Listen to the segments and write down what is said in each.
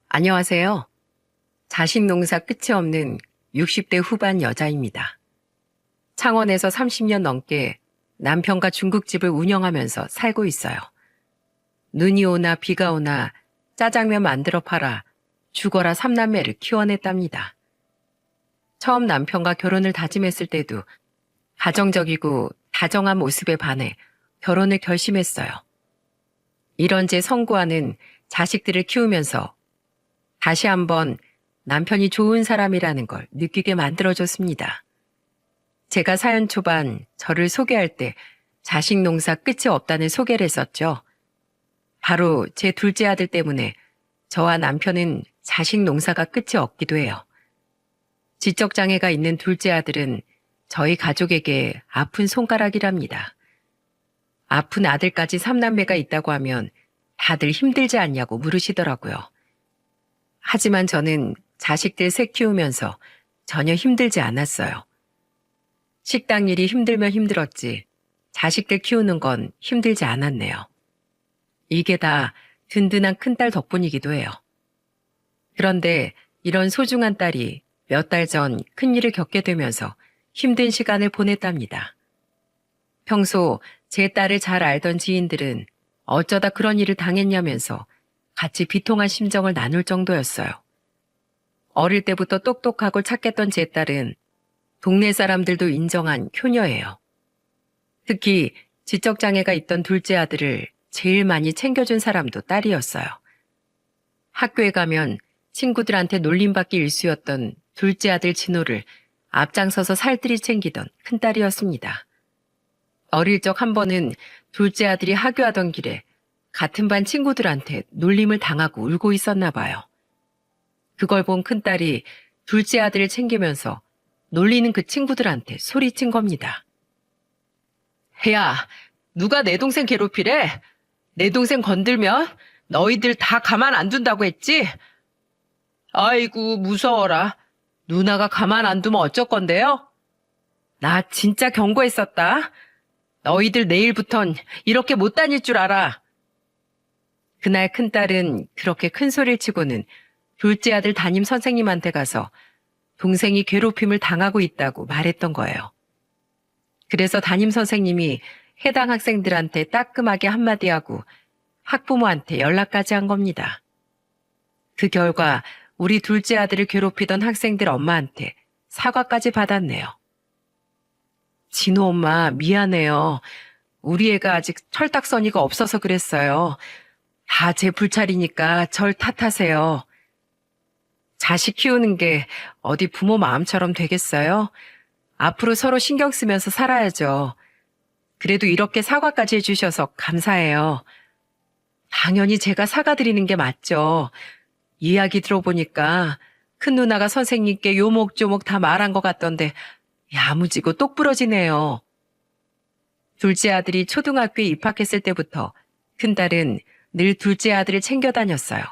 안녕하세요. 자식 농사 끝이 없는 60대 후반 여자입니다. 창원에서 30년 넘게 남편과 중국집을 운영하면서 살고 있어요. 눈이 오나 비가 오나 짜장면 만들어 팔아 죽어라 삼남매를 키워냈답니다. 처음 남편과 결혼을 다짐했을 때도 가정적이고 다정한 모습에 반해 결혼을 결심했어요. 이런 제 성구와는 자식들을 키우면서 다시 한번 남편이 좋은 사람이라는 걸 느끼게 만들어줬습니다. 제가 사연 초반 저를 소개할 때 자식 농사 끝이 없다는 소개를 했었죠. 바로 제 둘째 아들 때문에 저와 남편은 자식 농사가 끝이 없기도 해요. 지적장애가 있는 둘째 아들은 저희 가족에게 아픈 손가락이랍니다. 아픈 아들까지 삼남매가 있다고 하면 다들 힘들지 않냐고 물으시더라고요. 하지만 저는 자식들 셋 키우면서 전혀 힘들지 않았어요. 식당 일이 힘들면 힘들었지 자식들 키우는 건 힘들지 않았네요. 이게 다 든든한 큰딸 덕분이기도 해요. 그런데 이런 소중한 딸이 몇 달 전 큰일을 겪게 되면서 힘든 시간을 보냈답니다. 평소 제 딸을 잘 알던 지인들은 어쩌다 그런 일을 당했냐면서 같이 비통한 심정을 나눌 정도였어요. 어릴 때부터 똑똑하고 착했던 제 딸은 동네 사람들도 인정한 효녀예요. 특히 지적장애가 있던 둘째 아들을 제일 많이 챙겨준 사람도 딸이었어요. 학교에 가면 친구들한테 놀림받기 일쑤였던 둘째 아들 진호를 앞장서서 살뜰히 챙기던 큰딸이었습니다. 어릴 적 한 번은 둘째 아들이 하교하던 길에 같은 반 친구들한테 놀림을 당하고 울고 있었나 봐요. 그걸 본 큰딸이 둘째 아들을 챙기면서 놀리는 그 친구들한테 소리친 겁니다. 야, 누가 내 동생 괴롭히래? 내 동생 건들면 너희들 다 가만 안 둔다고 했지? 아이고, 무서워라. 누나가 가만 안 두면 어쩔 건데요? 나 진짜 경고했었다. 너희들 내일부턴 이렇게 못 다닐 줄 알아. 그날 큰딸은 그렇게 큰 소리를 치고는 둘째 아들 담임 선생님한테 가서 동생이 괴롭힘을 당하고 있다고 말했던 거예요. 그래서 담임 선생님이 해당 학생들한테 따끔하게 한마디 하고 학부모한테 연락까지 한 겁니다. 그 결과 우리 둘째 아들을 괴롭히던 학생들 엄마한테 사과까지 받았네요. 진호 엄마 미안해요. 우리 애가 아직 철딱서니가 없어서 그랬어요. 다 제 불찰이니까 절 탓하세요. 자식 키우는 게 어디 부모 마음처럼 되겠어요? 앞으로 서로 신경 쓰면서 살아야죠. 그래도 이렇게 사과까지 해주셔서 감사해요. 당연히 제가 사과드리는 게 맞죠. 이야기 들어보니까 큰 누나가 선생님께 요목조목 다 말한 것 같던데 야무지고 똑부러지네요. 둘째 아들이 초등학교에 입학했을 때부터 큰딸은 늘 둘째 아들을 챙겨 다녔어요.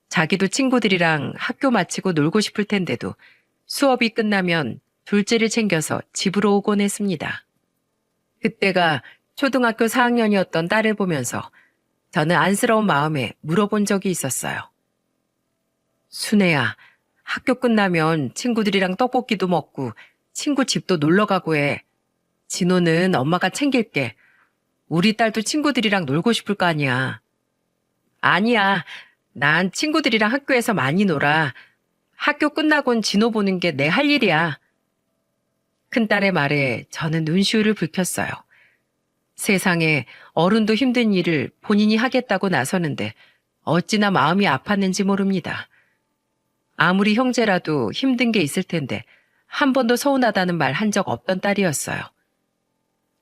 자기도 친구들이랑 학교 마치고 놀고 싶을 텐데도 수업이 끝나면 둘째를 챙겨서 집으로 오곤 했습니다. 그때가 초등학교 4학년이었던 딸을 보면서 저는 안쓰러운 마음에 물어본 적이 있었어요. 순애야, 학교 끝나면 친구들이랑 떡볶이도 먹고 친구 집도 놀러 가고 해. 진호는 엄마가 챙길게. 우리 딸도 친구들이랑 놀고 싶을 거 아니야. 아니야. 난 친구들이랑 학교에서 많이 놀아. 학교 끝나곤 진호 보는 게 내 할 일이야. 큰딸의 말에 저는 눈시울을 붉혔어요. 세상에 어른도 힘든 일을 본인이 하겠다고 나서는데 어찌나 마음이 아팠는지 모릅니다. 아무리 형제라도 힘든 게 있을 텐데 한 번도 서운하다는 말 한 적 없던 딸이었어요.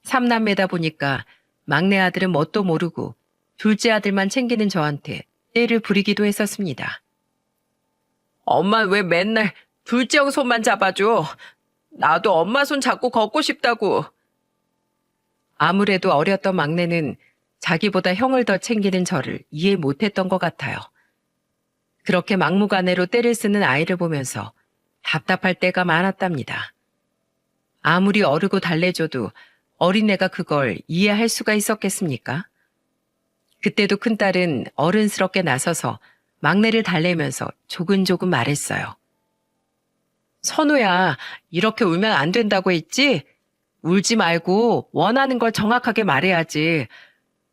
삼남매다 보니까 막내 아들은 뭣도 모르고 둘째 아들만 챙기는 저한테 떼를 부리기도 했었습니다. 엄마 왜 맨날 둘째 형 손만 잡아줘? 나도 엄마 손 잡고 걷고 싶다고. 아무래도 어렸던 막내는 자기보다 형을 더 챙기는 저를 이해 못했던 것 같아요. 그렇게 막무가내로 떼를 쓰는 아이를 보면서 답답할 때가 많았답니다. 아무리 어르고 달래줘도 어린애가 그걸 이해할 수가 있었겠습니까? 그때도 큰딸은 어른스럽게 나서서 막내를 달래면서 조근조근 말했어요. 선우야, 이렇게 울면 안 된다고 했지? 울지 말고 원하는 걸 정확하게 말해야지.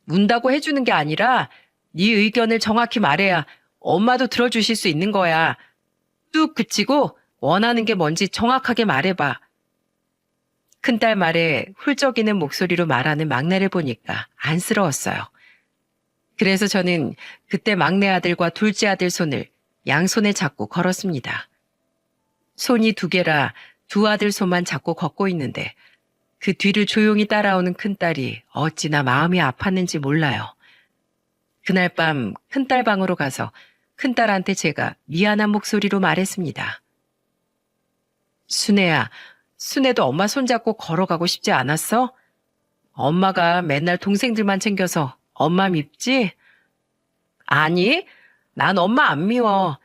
운다고 해주는 게 아니라 네 의견을 정확히 말해야 엄마도 들어주실 수 있는 거야. 뚝 그치고 원하는 게 뭔지 정확하게 말해봐. 큰딸 말에 훌쩍이는 목소리로 말하는 막내를 보니까 안쓰러웠어요. 그래서 저는 그때 막내 아들과 둘째 아들 손을 양손에 잡고 걸었습니다. 손이 두 개라 두 아들 손만 잡고 걷고 있는데 그 뒤를 조용히 따라오는 큰딸이 어찌나 마음이 아팠는지 몰라요. 그날 밤 큰딸 방으로 가서 큰딸한테 제가 미안한 목소리로 말했습니다. 순애야, 순애도 엄마 손잡고 걸어가고 싶지 않았어? 엄마가 맨날 동생들만 챙겨서 엄마 밉지? 아니, 난 엄마 안 미워.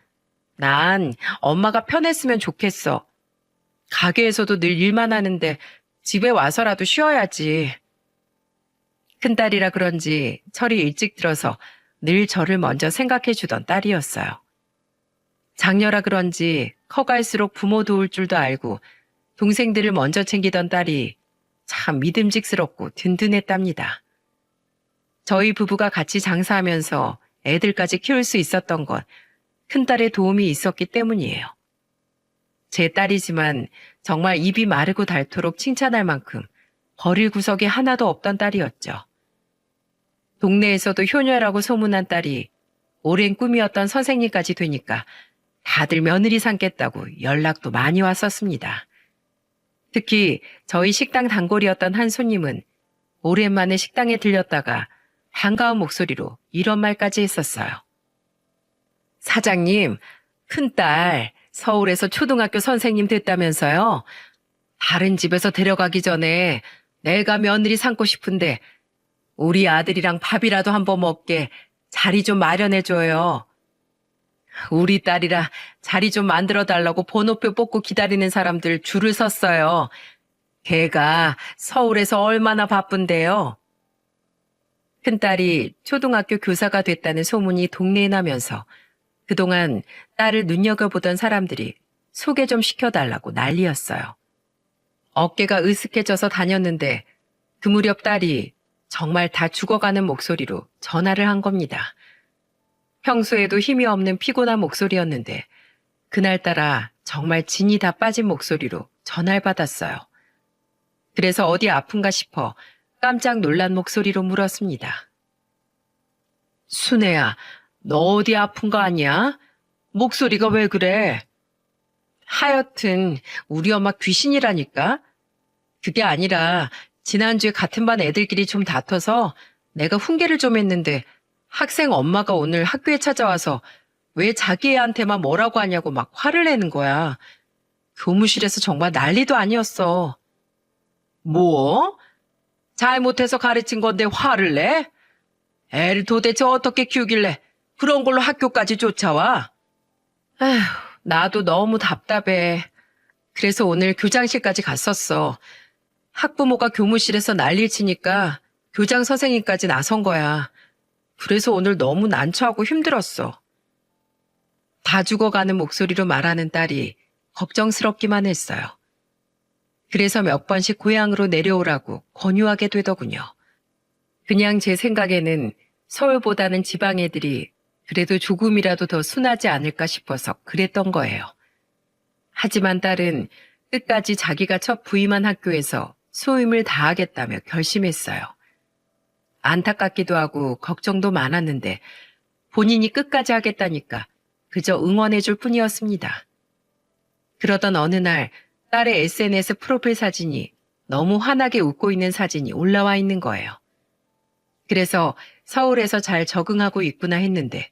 난 엄마가 편했으면 좋겠어. 가게에서도 늘 일만 하는데 집에 와서라도 쉬어야지. 큰딸이라 그런지 철이 일찍 들어서 늘 저를 먼저 생각해 주던 딸이었어요. 장녀라 그런지 커갈수록 부모 도울 줄도 알고 동생들을 먼저 챙기던 딸이 참 믿음직스럽고 든든했답니다. 저희 부부가 같이 장사하면서 애들까지 키울 수 있었던 건 큰딸의 도움이 있었기 때문이에요. 제 딸이지만 정말 입이 마르고 닳도록 칭찬할 만큼 버릴 구석이 하나도 없던 딸이었죠. 동네에서도 효녀라고 소문난 딸이 오랜 꿈이었던 선생님까지 되니까 다들 며느리 삼겠다고 연락도 많이 왔었습니다. 특히 저희 식당 단골이었던 한 손님은 오랜만에 식당에 들렸다가 반가운 목소리로 이런 말까지 했었어요. 사장님, 큰딸 서울에서 초등학교 선생님 됐다면서요? 다른 집에서 데려가기 전에 내가 며느리 삼고 싶은데 우리 아들이랑 밥이라도 한번 먹게 자리 좀 마련해줘요. 우리 딸이라 자리 좀 만들어달라고 번호표 뽑고 기다리는 사람들 줄을 섰어요. 걔가 서울에서 얼마나 바쁜데요. 큰딸이 초등학교 교사가 됐다는 소문이 동네에 나면서 그동안 딸을 눈여겨보던 사람들이 소개 좀 시켜달라고 난리였어요. 어깨가 으슥해져서 다녔는데 그 무렵 딸이 정말 다 죽어가는 목소리로 전화를 한 겁니다. 평소에도 힘이 없는 피곤한 목소리였는데 그날따라 정말 진이 다 빠진 목소리로 전화를 받았어요. 그래서 어디 아픈가 싶어 깜짝 놀란 목소리로 물었습니다. 순애야, 너 어디 아픈 거 아니야? 목소리가 왜 그래? 하여튼 우리 엄마 귀신이라니까? 그게 아니라 지난주에 같은 반 애들끼리 좀 다퉈서 내가 훈계를 좀 했는데 학생 엄마가 오늘 학교에 찾아와서 왜 자기 애한테만 뭐라고 하냐고 막 화를 내는 거야. 교무실에서 정말 난리도 아니었어. 뭐? 잘못해서 가르친 건데 화를 내? 애를 도대체 어떻게 키우길래 그런 걸로 학교까지 쫓아와? 아휴, 나도 너무 답답해. 그래서 오늘 교장실까지 갔었어. 학부모가 교무실에서 난리를 치니까 교장 선생님까지 나선 거야. 그래서 오늘 너무 난처하고 힘들었어. 다 죽어가는 목소리로 말하는 딸이 걱정스럽기만 했어요. 그래서 몇 번씩 고향으로 내려오라고 권유하게 되더군요. 그냥 제 생각에는 서울보다는 지방 애들이 그래도 조금이라도 더 순하지 않을까 싶어서 그랬던 거예요. 하지만 딸은 끝까지 자기가 첫 부임한 학교에서 소임을 다하겠다며 결심했어요. 안타깝기도 하고 걱정도 많았는데 본인이 끝까지 하겠다니까 그저 응원해줄 뿐이었습니다. 그러던 어느 날 딸의 SNS 프로필 사진이 너무 환하게 웃고 있는 사진이 올라와 있는 거예요. 그래서 서울에서 잘 적응하고 있구나 했는데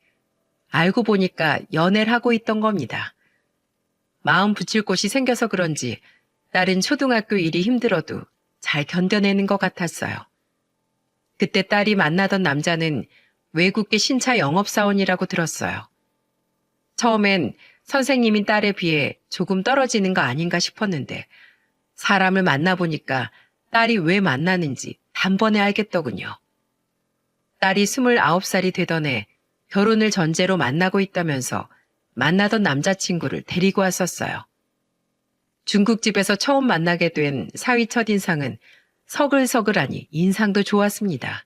알고 보니까 연애를 하고 있던 겁니다. 마음 붙일 곳이 생겨서 그런지 딸은 초등학교 일이 힘들어도 잘 견뎌내는 것 같았어요. 그때 딸이 만나던 남자는 외국계 신차 영업사원이라고 들었어요. 처음엔 선생님인 딸에 비해 조금 떨어지는 거 아닌가 싶었는데 사람을 만나보니까 딸이 왜 만나는지 단번에 알겠더군요. 딸이 29살이 되던 해 결혼을 전제로 만나고 있다면서 만나던 남자친구를 데리고 왔었어요. 중국집에서 처음 만나게 된 사위 첫인상은 서글서글하니 인상도 좋았습니다.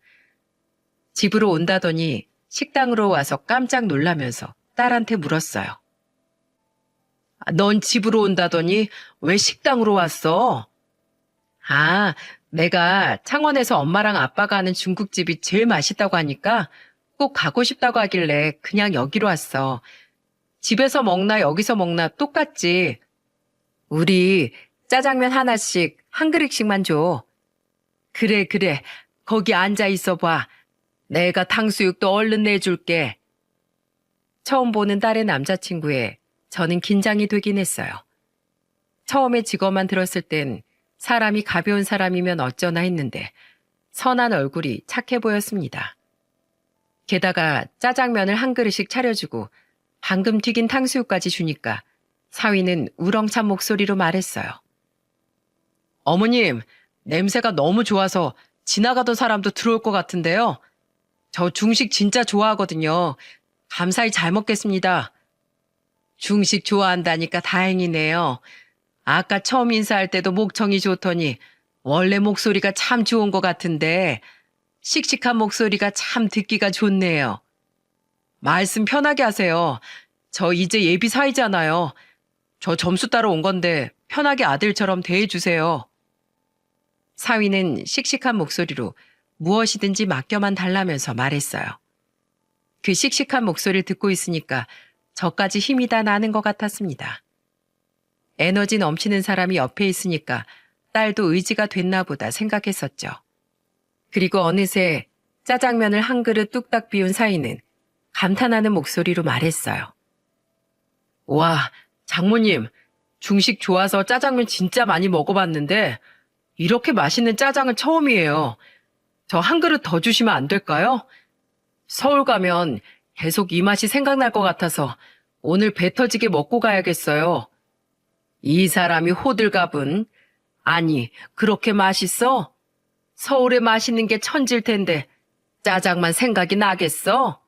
집으로 온다더니 식당으로 와서 깜짝 놀라면서 딸한테 물었어요. 넌 집으로 온다더니 왜 식당으로 왔어? 아, 내가 창원에서 엄마랑 아빠가 하는 중국집이 제일 맛있다고 하니까 꼭 가고 싶다고 하길래 그냥 여기로 왔어. 집에서 먹나 여기서 먹나 똑같지. 우리 짜장면 하나씩 한 그릇씩만 줘. 그래, 그래. 거기 앉아 있어 봐. 내가 탕수육도 얼른 내줄게. 처음 보는 딸의 남자친구에 저는 긴장이 되긴 했어요. 처음에 직업만 들었을 땐 사람이 가벼운 사람이면 어쩌나 했는데 선한 얼굴이 착해 보였습니다. 게다가 짜장면을 한 그릇씩 차려주고 방금 튀긴 탕수육까지 주니까 사위는 우렁찬 목소리로 말했어요. 어머님, 냄새가 너무 좋아서 지나가던 사람도 들어올 것 같은데요. 저 중식 진짜 좋아하거든요. 감사히 잘 먹겠습니다. 중식 좋아한다니까 다행이네요. 아까 처음 인사할 때도 목청이 좋더니 원래 목소리가 참 좋은 것 같은데 씩씩한 목소리가 참 듣기가 좋네요. 말씀 편하게 하세요. 저 이제 예비 사이잖아요. 저 점수 따러 온 건데 편하게 아들처럼 대해주세요. 사위는 씩씩한 목소리로 무엇이든지 맡겨만 달라면서 말했어요. 그 씩씩한 목소리를 듣고 있으니까 저까지 힘이 다 나는 것 같았습니다. 에너지 넘치는 사람이 옆에 있으니까 딸도 의지가 됐나 보다 생각했었죠. 그리고 어느새 짜장면을 한 그릇 뚝딱 비운 사위는 감탄하는 목소리로 말했어요. 와, 장모님, 중식 좋아서 짜장면 진짜 많이 먹어봤는데 이렇게 맛있는 짜장은 처음이에요. 저 한 그릇 더 주시면 안 될까요? 서울 가면 계속 이 맛이 생각날 것 같아서 오늘 배 터지게 먹고 가야겠어요. 이 사람이 호들갑은, 아니, 그렇게 맛있어? 서울에 맛있는 게 천질 텐데 짜장만 생각이 나겠어?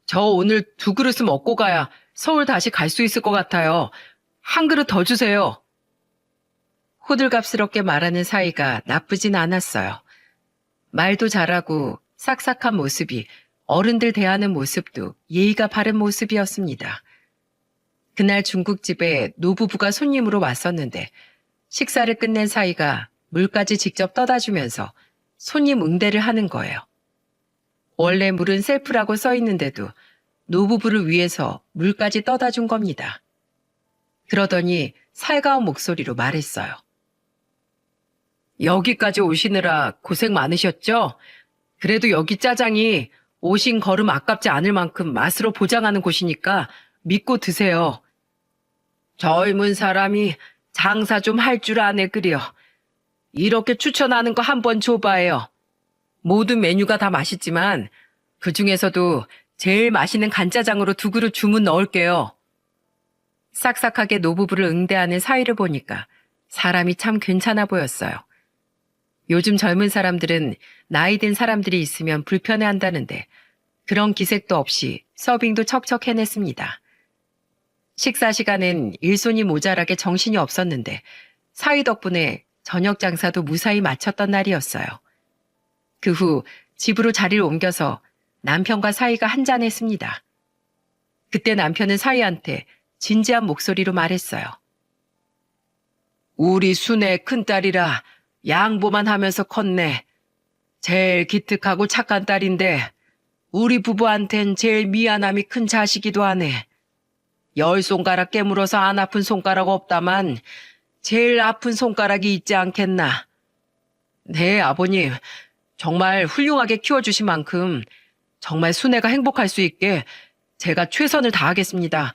저 오늘 2그릇은 먹고 가야 서울 다시 갈 수 있을 것 같아요. 한 그릇 더 주세요. 호들갑스럽게 말하는 사이가 나쁘진 않았어요. 말도 잘하고 싹싹한 모습이 어른들 대하는 모습도 예의가 바른 모습이었습니다. 그날 중국집에 노부부가 손님으로 왔었는데 식사를 끝낸 사이가 물까지 직접 떠다 주면서 손님 응대를 하는 거예요. 원래 물은 셀프라고 써 있는데도 노부부를 위해서 물까지 떠다 준 겁니다. 그러더니 살가운 목소리로 말했어요. 여기까지 오시느라 고생 많으셨죠? 그래도 여기 짜장이 오신 걸음 아깝지 않을 만큼 맛으로 보장하는 곳이니까 믿고 드세요. 젊은 사람이 장사 좀 할 줄 아네 그려. 이렇게 추천하는 거 한번 줘봐요. 모든 메뉴가 다 맛있지만 그중에서도 제일 맛있는 간짜장으로 2그릇 주문 넣을게요. 싹싹하게 노부부를 응대하는 사위를 보니까 사람이 참 괜찮아 보였어요. 요즘 젊은 사람들은 나이 든 사람들이 있으면 불편해한다는데 그런 기색도 없이 서빙도 척척 해냈습니다. 식사 시간엔 일손이 모자라게 정신이 없었는데 사위 덕분에 저녁 장사도 무사히 마쳤던 날이었어요. 그 후 집으로 자리를 옮겨서 남편과 사위가 한잔했습니다. 그때 남편은 사위한테 진지한 목소리로 말했어요. 우리 순애 큰딸이라 양보만 하면서 컸네. 제일 기특하고 착한 딸인데 우리 부부한텐 제일 미안함이 큰 자식이기도 하네. 10손가락 깨물어서 안 아픈 손가락 없다만 제일 아픈 손가락이 있지 않겠나. 네, 아버님. 정말 훌륭하게 키워주신 만큼 정말 순애가 행복할 수 있게 제가 최선을 다하겠습니다.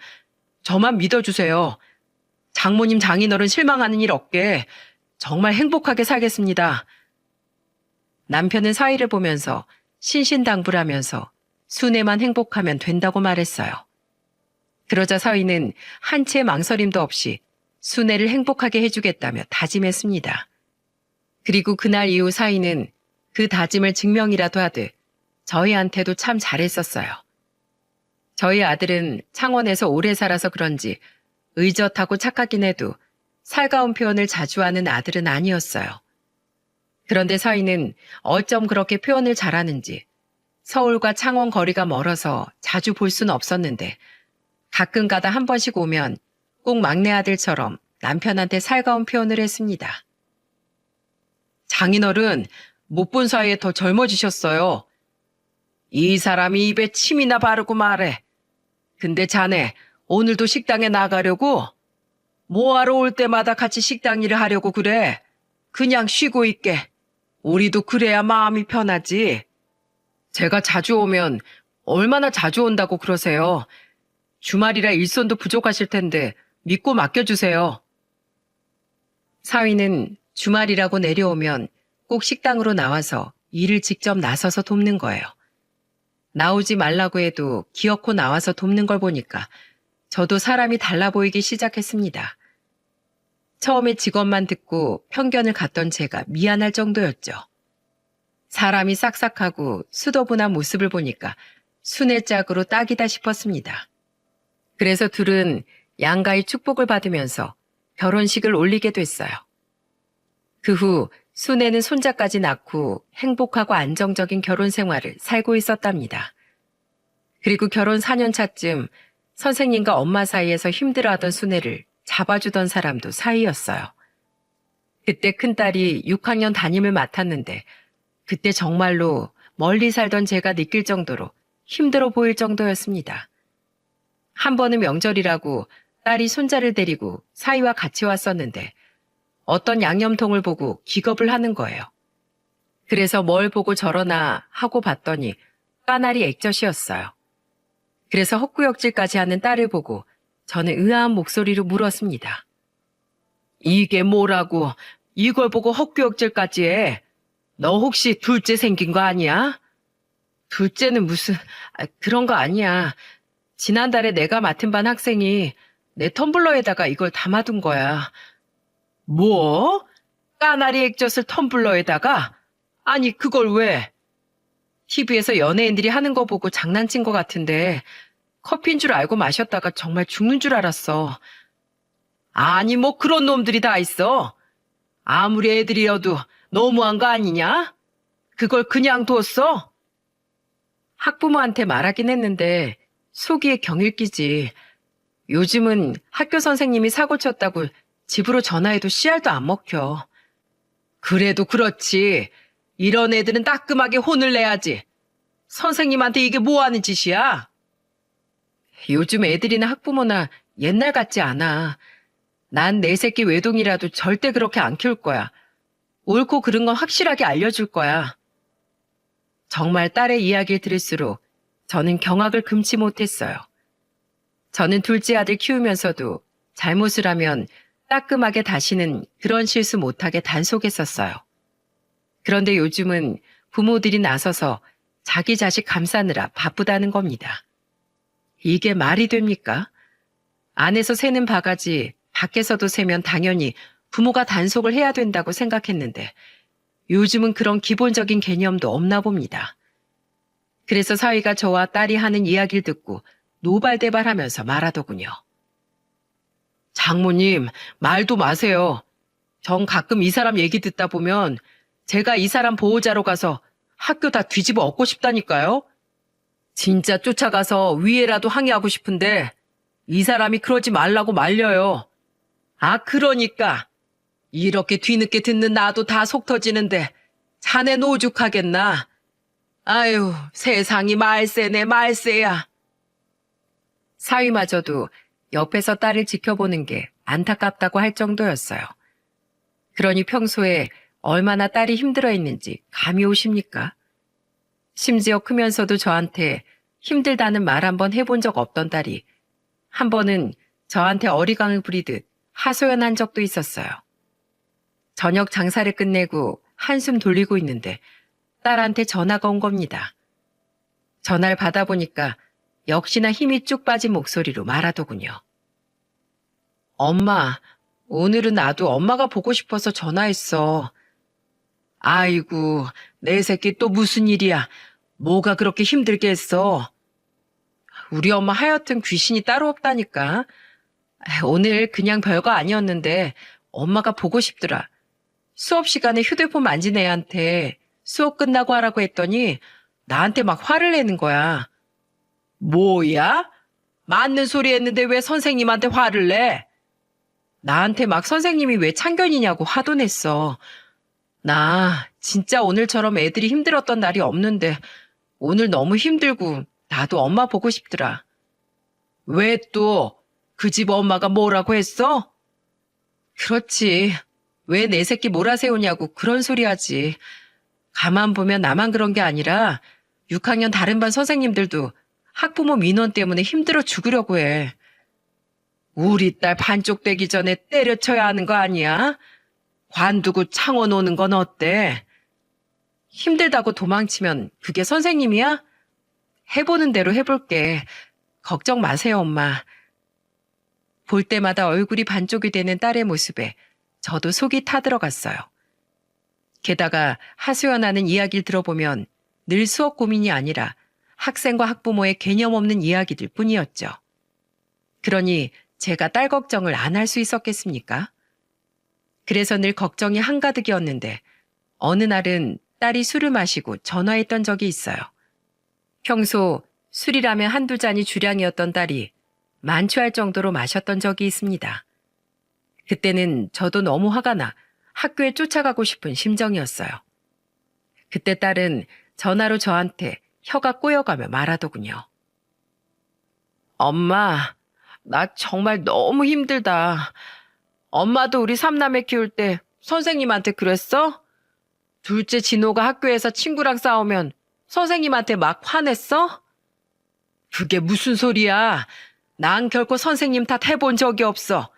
저만 믿어주세요. 장모님 장인어른 실망하는 일 없게 정말 행복하게 살겠습니다. 남편은 사위를 보면서 신신당부하면서 순애만 행복하면 된다고 말했어요. 그러자 사위는 한 채의 망설임도 없이 순애를 행복하게 해주겠다며 다짐했습니다. 그리고 그날 이후 사위는 그 다짐을 증명이라도 하듯 저희한테도 참 잘했었어요. 저희 아들은 창원에서 오래 살아서 그런지 의젓하고 착하긴 해도 살가운 표현을 자주 하는 아들은 아니었어요. 그런데 서희는 어쩜 그렇게 표현을 잘하는지 서울과 창원 거리가 멀어서 자주 볼 수는 없었는데 가끔 가다 한 번씩 오면 꼭 막내 아들처럼 남편한테 살가운 표현을 했습니다. 장인어른, 못 본 사이에 더 젊어지셨어요. 이 사람이 입에 침이나 바르고 말해. 근데 자네 오늘도 식당에 나가려고? 뭐하러 올 때마다 같이 식당 일을 하려고 그래? 그냥 쉬고 있게. 우리도 그래야 마음이 편하지. 제가 자주 오면 얼마나 자주 온다고 그러세요. 주말이라 일손도 부족하실 텐데 믿고 맡겨주세요. 사위는 주말이라고 내려오면 꼭 식당으로 나와서 일을 직접 나서서 돕는 거예요. 나오지 말라고 해도 기어코 나와서 돕는 걸 보니까 저도 사람이 달라 보이기 시작했습니다. 처음에 직업만 듣고 편견을 갖던 제가 미안할 정도였죠. 사람이 싹싹하고 수더분한 모습을 보니까 순의 짝으로 딱이다 싶었습니다. 그래서 둘은 양가의 축복을 받으면서 결혼식을 올리게 됐어요. 그 후 순애는 손자까지 낳고 행복하고 안정적인 결혼 생활을 살고 있었답니다. 그리고 결혼 4년 차쯤 선생님과 엄마 사이에서 힘들어하던 순애를 잡아주던 사람도 사이였어요. 그때 큰딸이 6학년 담임을 맡았는데 그때 정말로 멀리 살던 제가 느낄 정도로 힘들어 보일 정도였습니다. 한 번은 명절이라고 딸이 손자를 데리고 사위와 같이 왔었는데 어떤 양념통을 보고 기겁을 하는 거예요. 그래서 뭘 보고 저러나 하고 봤더니 까나리 액젓이었어요. 그래서 헛구역질까지 하는 딸을 보고 저는 의아한 목소리로 물었습니다. 이게 뭐라고 이걸 보고 헛구역질까지 해? 너 혹시 둘째 생긴 거 아니야? 둘째는 무슨 그런 거 아니야. 지난달에 내가 맡은 반 학생이 내 텀블러에다가 이걸 담아둔 거야. 뭐? 까나리 액젓을 텀블러에다가? 아니 그걸 왜? TV에서 연예인들이 하는 거 보고 장난친 거 같은데 커피인 줄 알고 마셨다가 정말 죽는 줄 알았어. 아니 뭐 그런 놈들이 다 있어. 아무리 애들이어도 너무한 거 아니냐? 그걸 그냥 뒀어? 학부모한테 말하긴 했는데 속이에 경일기지. 요즘은 학교 선생님이 사고 쳤다고 집으로 전화해도 씨알도 안 먹혀. 그래도 그렇지. 이런 애들은 따끔하게 혼을 내야지. 선생님한테 이게 뭐 하는 짓이야? 요즘 애들이나 학부모나 옛날 같지 않아. 난 내 새끼 외동이라도 절대 그렇게 안 키울 거야. 옳고 그른 건 확실하게 알려줄 거야. 정말 딸의 이야기를 들을수록 저는 경악을 금치 못했어요. 저는 둘째 아들 키우면서도 잘못을 하면 따끔하게 다시는 그런 실수 못하게 단속했었어요. 그런데 요즘은 부모들이 나서서 자기 자식 감싸느라 바쁘다는 겁니다. 이게 말이 됩니까? 안에서 새는 바가지 밖에서도 새면 당연히 부모가 단속을 해야 된다고 생각했는데 요즘은 그런 기본적인 개념도 없나 봅니다. 그래서 사위가 저와 딸이 하는 이야기를 듣고 노발대발하면서 말하더군요. 장모님, 말도 마세요. 전 가끔 이 사람 얘기 듣다 보면 제가 이 사람 보호자로 가서 학교 다 뒤집어 엎고 싶다니까요. 진짜 쫓아가서 위에라도 항의하고 싶은데 이 사람이 그러지 말라고 말려요. 아, 그러니까 이렇게 뒤늦게 듣는 나도 다 속 터지는데 자네 노죽하겠나. 아유, 세상이 말세네 말세야. 사위마저도 옆에서 딸을 지켜보는 게 안타깝다고 할 정도였어요. 그러니 평소에 얼마나 딸이 힘들어했는지 감이 오십니까? 심지어 크면서도 저한테 힘들다는 말 한 번 해본 적 없던 딸이 한 번은 저한테 어리광을 부리듯 하소연한 적도 있었어요. 저녁 장사를 끝내고 한숨 돌리고 있는데 딸한테 전화가 온 겁니다. 전화를 받아보니까 역시나 힘이 쭉 빠진 목소리로 말하더군요. 엄마, 오늘은 나도 엄마가 보고 싶어서 전화했어. 아이고, 내 새끼 또 무슨 일이야. 뭐가 그렇게 힘들게 했어? 우리 엄마 하여튼 귀신이 따로 없다니까. 오늘 그냥 별거 아니었는데 엄마가 보고 싶더라. 수업 시간에 휴대폰 만진 애한테 수업 끝나고 하라고 했더니 나한테 막 화를 내는 거야. 뭐야? 맞는 소리 했는데 왜 선생님한테 화를 내? 나한테 막 선생님이 왜 참견이냐고 화도 냈어. 나 진짜 오늘처럼 애들이 힘들었던 날이 없는데 오늘 너무 힘들고 나도 엄마 보고 싶더라. 왜 또 그 집 엄마가 뭐라고 했어? 그렇지. 왜 내 새끼 몰아세우냐고 그런 소리 하지. 가만 보면 나만 그런 게 아니라 6학년 다른 반 선생님들도 학부모 민원 때문에 힘들어 죽으려고 해. 우리 딸 반쪽 되기 전에 때려쳐야 하는 거 아니야? 관두고 창원 오는 건 어때? 힘들다고 도망치면 그게 선생님이야? 해보는 대로 해볼게. 걱정 마세요, 엄마. 볼 때마다 얼굴이 반쪽이 되는 딸의 모습에 저도 속이 타들어갔어요. 게다가 하소연하는 이야기를 들어보면 늘 수업 고민이 아니라 학생과 학부모의 개념 없는 이야기들 뿐이었죠. 그러니 제가 딸 걱정을 안 할 수 있었겠습니까? 그래서 늘 걱정이 한가득이었는데 어느 날은 딸이 술을 마시고 전화했던 적이 있어요. 평소 술이라면 한두 잔이 주량이었던 딸이 만취할 정도로 마셨던 적이 있습니다. 그때는 저도 너무 화가 나 학교에 쫓아가고 싶은 심정이었어요. 그때 딸은 전화로 저한테 혀가 꼬여가며 말하더군요. 엄마, 나 정말 너무 힘들다. 엄마도 우리 삼남매 키울 때 선생님한테 그랬어? 둘째 진호가 학교에서 친구랑 싸우면 선생님한테 막 화냈어? 그게 무슨 소리야? 난 결코 선생님 탓 해본 적이 없어.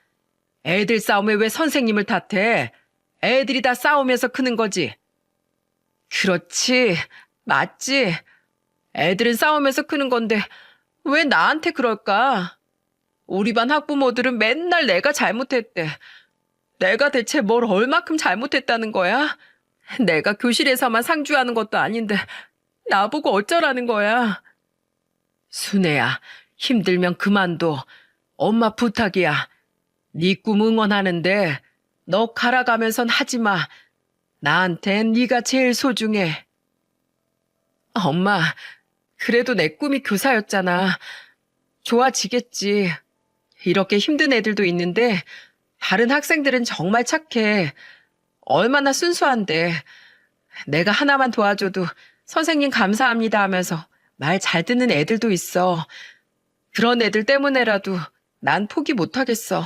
애들 싸움에 왜 선생님을 탓해? 애들이 다 싸우면서 크는 거지. 그렇지, 맞지. 애들은 싸우면서 크는 건데 왜 나한테 그럴까? 우리 반 학부모들은 맨날 내가 잘못했대. 내가 대체 뭘 얼마큼 잘못했다는 거야? 내가 교실에서만 상주하는 것도 아닌데 나보고 어쩌라는 거야? 순애야, 힘들면 그만둬. 엄마 부탁이야. 네 꿈 응원하는데 너 갈아가면선 하지 마. 나한텐 네가 제일 소중해. 엄마, 그래도 내 꿈이 교사였잖아. 좋아지겠지. 이렇게 힘든 애들도 있는데 다른 학생들은 정말 착해. 얼마나 순수한데. 내가 하나만 도와줘도 선생님 감사합니다 하면서 말 잘 듣는 애들도 있어. 그런 애들 때문에라도 난 포기 못하겠어.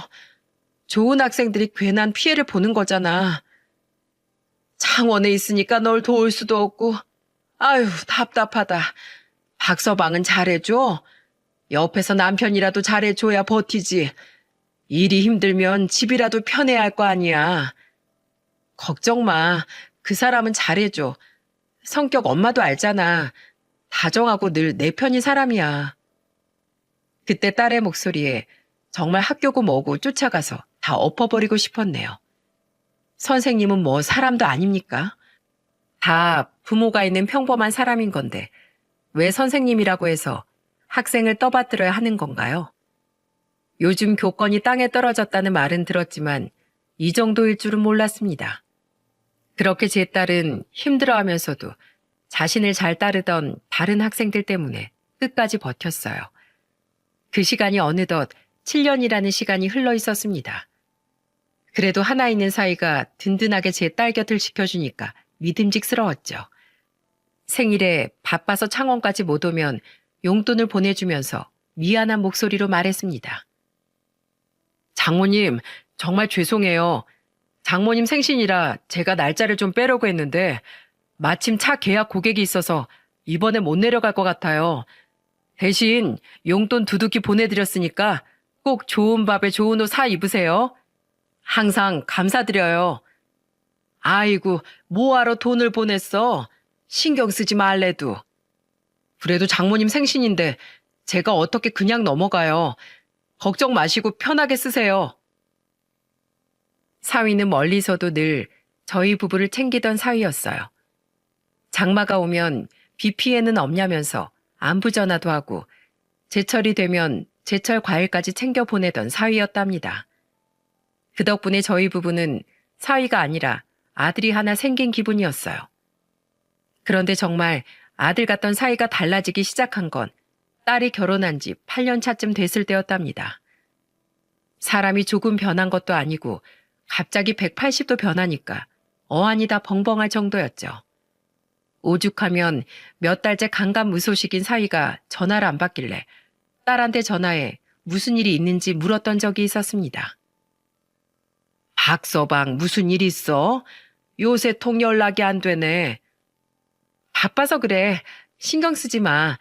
좋은 학생들이 괜한 피해를 보는 거잖아. 창원에 있으니까 널 도울 수도 없고. 아유, 답답하다. 박서방은 잘해줘. 옆에서 남편이라도 잘해줘야 버티지. 일이 힘들면 집이라도 편해야 할 거 아니야. 걱정 마. 그 사람은 잘해줘. 성격 엄마도 알잖아. 다정하고 늘 내 편인 사람이야. 그때 딸의 목소리에 정말 학교고 뭐고 쫓아가서 다 엎어버리고 싶었네요. 선생님은 뭐 사람도 아닙니까? 다 부모가 있는 평범한 사람인 건데 왜 선생님이라고 해서 학생을 떠받들어야 하는 건가요? 요즘 교권이 땅에 떨어졌다는 말은 들었지만 이 정도일 줄은 몰랐습니다. 그렇게 제 딸은 힘들어하면서도 자신을 잘 따르던 다른 학생들 때문에 끝까지 버텼어요. 그 시간이 어느덧 7년이라는 시간이 흘러 있었습니다. 그래도 하나 있는 사이가 든든하게 제 딸 곁을 지켜주니까 믿음직스러웠죠. 생일에 바빠서 창원까지 못 오면 용돈을 보내주면서 미안한 목소리로 말했습니다. 장모님, 정말 죄송해요. 장모님 생신이라 제가 날짜를 좀 빼려고 했는데 마침 차 계약 고객이 있어서 이번에 못 내려갈 것 같아요. 대신 용돈 두둑이 보내드렸으니까 꼭 좋은 밥에 좋은 옷 사 입으세요. 항상 감사드려요. 아이고, 뭐하러 돈을 보냈어? 신경 쓰지 말래도. 그래도 장모님 생신인데 제가 어떻게 그냥 넘어가요. 걱정 마시고 편하게 쓰세요. 사위는 멀리서도 늘 저희 부부를 챙기던 사위였어요. 장마가 오면 비 피해는 없냐면서 안부 전화도 하고 제철이 되면 제철 과일까지 챙겨 보내던 사위였답니다. 그 덕분에 저희 부부는 사위가 아니라 아들이 하나 생긴 기분이었어요. 그런데 정말 아들 같던 사위가 달라지기 시작한 건 딸이 결혼한 지 8년 차쯤 됐을 때였답니다. 사람이 조금 변한 것도 아니고 갑자기 180도 변하니까 어안이 다 벙벙할 정도였죠. 오죽하면 몇 달째 강간무소식인 사위가 전화를 안 받길래 딸한테 전화해 무슨 일이 있는지 물었던 적이 있었습니다. 박서방, 무슨 일 있어? 요새 통 연락이 안 되네. 바빠서 그래. 신경 쓰지 마.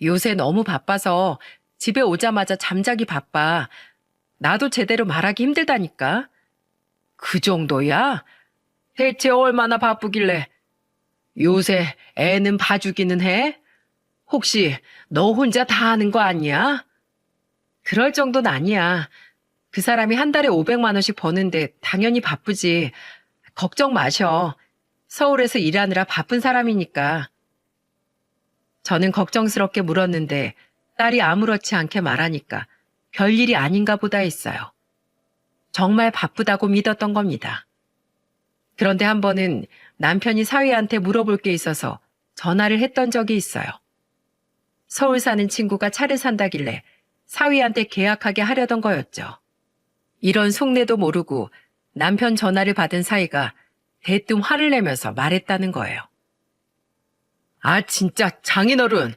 요새 너무 바빠서 집에 오자마자 잠자기 바빠. 나도 제대로 말하기 힘들다니까. 그 정도야? 대체 얼마나 바쁘길래? 요새 애는 봐주기는 해? 혹시 너 혼자 다 하는 거 아니야? 그럴 정도는 아니야. 그 사람이 한 달에 500만 원씩 버는데 당연히 바쁘지. 걱정 마셔. 서울에서 일하느라 바쁜 사람이니까. 저는 걱정스럽게 물었는데 딸이 아무렇지 않게 말하니까 별일이 아닌가 보다 했어요. 정말 바쁘다고 믿었던 겁니다. 그런데 한 번은 남편이 사위한테 물어볼 게 있어서 전화를 했던 적이 있어요. 서울 사는 친구가 차를 산다길래 사위한테 계약하게 하려던 거였죠. 이런 속내도 모르고 남편 전화를 받은 사위가 대뜸 화를 내면서 말했다는 거예요. 아, 진짜 장인어른.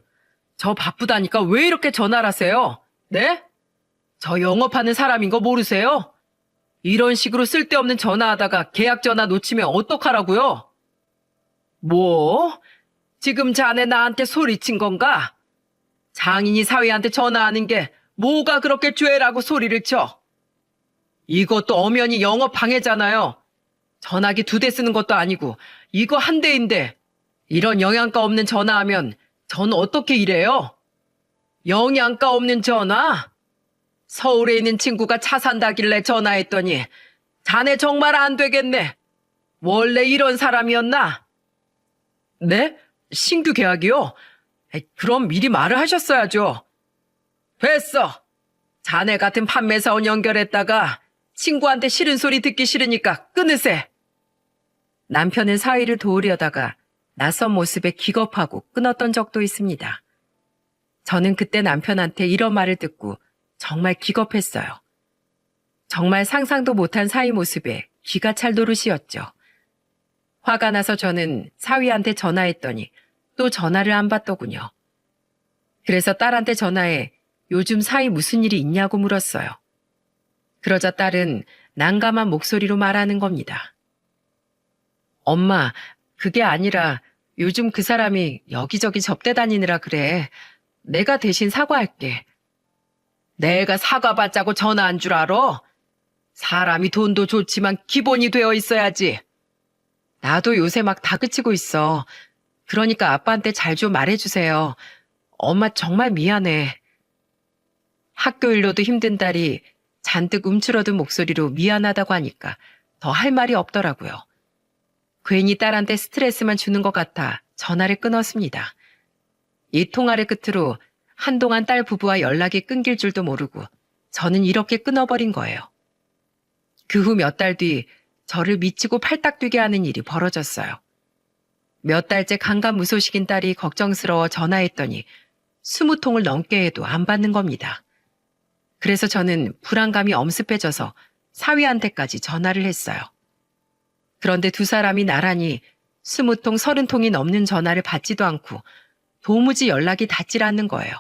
저 바쁘다니까 왜 이렇게 전화를 하세요? 네? 저 영업하는 사람인 거 모르세요? 이런 식으로 쓸데없는 전화하다가 계약 전화 놓치면 어떡하라고요? 뭐? 지금 자네 나한테 소리친 건가? 장인이 사위한테 전화하는 게 뭐가 그렇게 죄라고 소리를 쳐? 이것도 엄연히 영업 방해잖아요. 전화기 2대 쓰는 것도 아니고 이거 1대인데 이런 영양가 없는 전화하면 전 어떻게 일해요? 영양가 없는 전화? 서울에 있는 친구가 차 산다길래 전화했더니 자네 정말 안 되겠네. 원래 이런 사람이었나? 네? 신규 계약이요? 그럼 미리 말을 하셨어야죠. 됐어. 자네 같은 판매사원 연결했다가 친구한테 싫은 소리 듣기 싫으니까 끊으세. 남편은 사위를 도우려다가 낯선 모습에 기겁하고 끊었던 적도 있습니다. 저는 그때 남편한테 이런 말을 듣고 정말 기겁했어요. 정말 상상도 못한 사위 모습에 기가 찰 노릇이었죠. 화가 나서 저는 사위한테 전화했더니 또 전화를 안 받더군요. 그래서 딸한테 전화해 요즘 사위 무슨 일이 있냐고 물었어요. 그러자 딸은 난감한 목소리로 말하는 겁니다. 엄마, 그게 아니라 요즘 그 사람이 여기저기 접대 다니느라 그래. 내가 대신 사과할게. 내가 사과받자고 전화한 줄 알아? 사람이 돈도 좋지만 기본이 되어 있어야지. 나도 요새 막 다그치고 있어. 그러니까 아빠한테 잘 좀 말해주세요. 엄마 정말 미안해. 학교 일로도 힘든 딸이 잔뜩 움츠러든 목소리로 미안하다고 하니까 더 할 말이 없더라고요. 괜히 딸한테 스트레스만 주는 것 같아 전화를 끊었습니다. 이 통화를 끝으로 한동안 딸 부부와 연락이 끊길 줄도 모르고 저는 이렇게 끊어버린 거예요. 그 후 몇 달 뒤 저를 미치고 팔딱 뛰게 하는 일이 벌어졌어요. 몇 달째 강간무소식인 딸이 걱정스러워 전화했더니 20통을 넘게 해도 안 받는 겁니다. 그래서 저는 불안감이 엄습해져서 사위한테까지 전화를 했어요. 그런데 두 사람이 나란히 20통, 30통이 넘는 전화를 받지도 않고 도무지 연락이 닿질 않는 거예요.